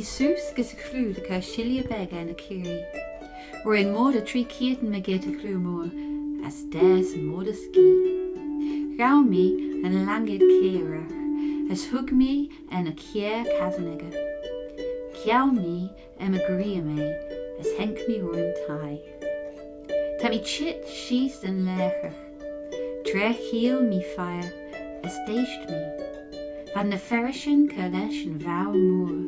sus gus a clú de ca silia beg an a curi. Or in mód a trí cían me get a clú mór, as des mód a ski. Rau mi an langid céirach, as hug mi an a cier casanega. Kiaull mi a gria me, as henk mi roim Theay. Ta mi chit shees an lechach, tre heel mi fire, as deisht mi, van na ferrishin ca leis an vau moor.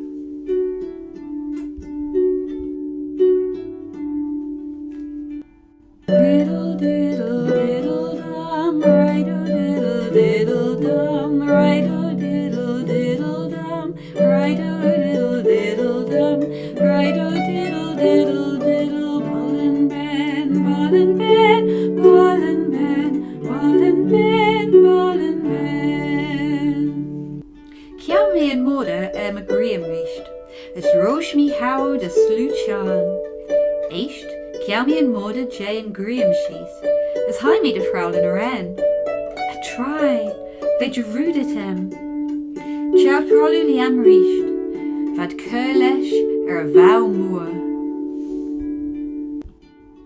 Diddle diddle diddle dum, right-o diddle diddle dum, right-o diddle diddle dum, right-o diddle diddle dum, right-o diddle diddle diddle. Bollan Bane, Bollan Bane, Bollan Bane, Bollan Bane, Bollan Bane. Kiaull me an móda a griam richt, as rosh mi how de slút seán. Eisht, Kiaull me an móda jay an griam shees, as Theay me de fraul in a ren. A try, ve je rúdet hem. Tjau prolu li am richt, vad curlesh a vau moor.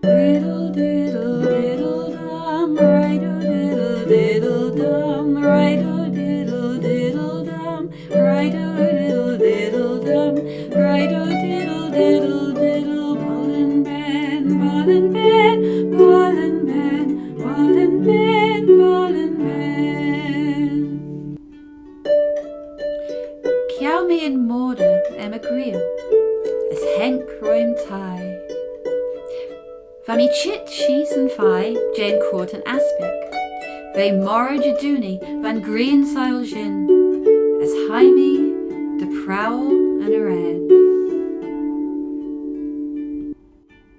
Diddle diddle diddle dum, right-o diddle diddle dum, right-o diddle diddle dum, right-o diddle diddle dum, right-o diddle diddle diddle. Bollan Bane, Bollan Bane, Bollan Bane, Bollan Bane, Bollan Bane. Kiaull me an móda a griam, as henk roim Theay. Va mi chit shees an fai, Jane court an aspic. Ve mora jaduni van green sail jin, as Theay me de prowl an a ren.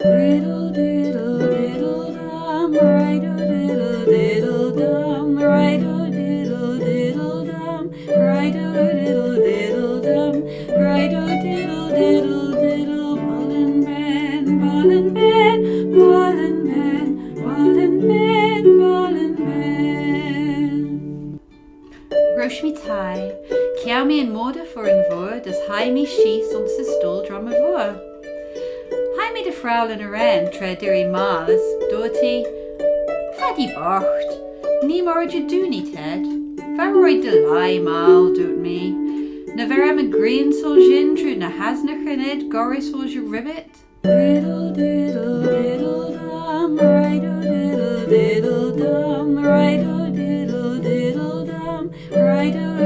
Riddle diddle diddle dum, right-o diddle diddle dum, right-o diddle diddle dum, right-o diddle diddle dum, right-o diddle diddle diddle. Bollan Bane, Bollan Bane, Bollan Bane, Bollan Bane, Bollan Bane. Rosh mi Theay, Kiaull me an móda for an vor, das Theay me shees om sa stol drum a vor. Theay me de fraul in a ren, tre diri maas, doty, fadi bocht, ni mor jaduni ted, varoi de lai mal doet me, na ver am a green sol jin tru na hasnach an ed goris sol je ribbit. Diddle diddle diddle dum, right-o diddle diddle dum, right-o diddle diddle dum, right-o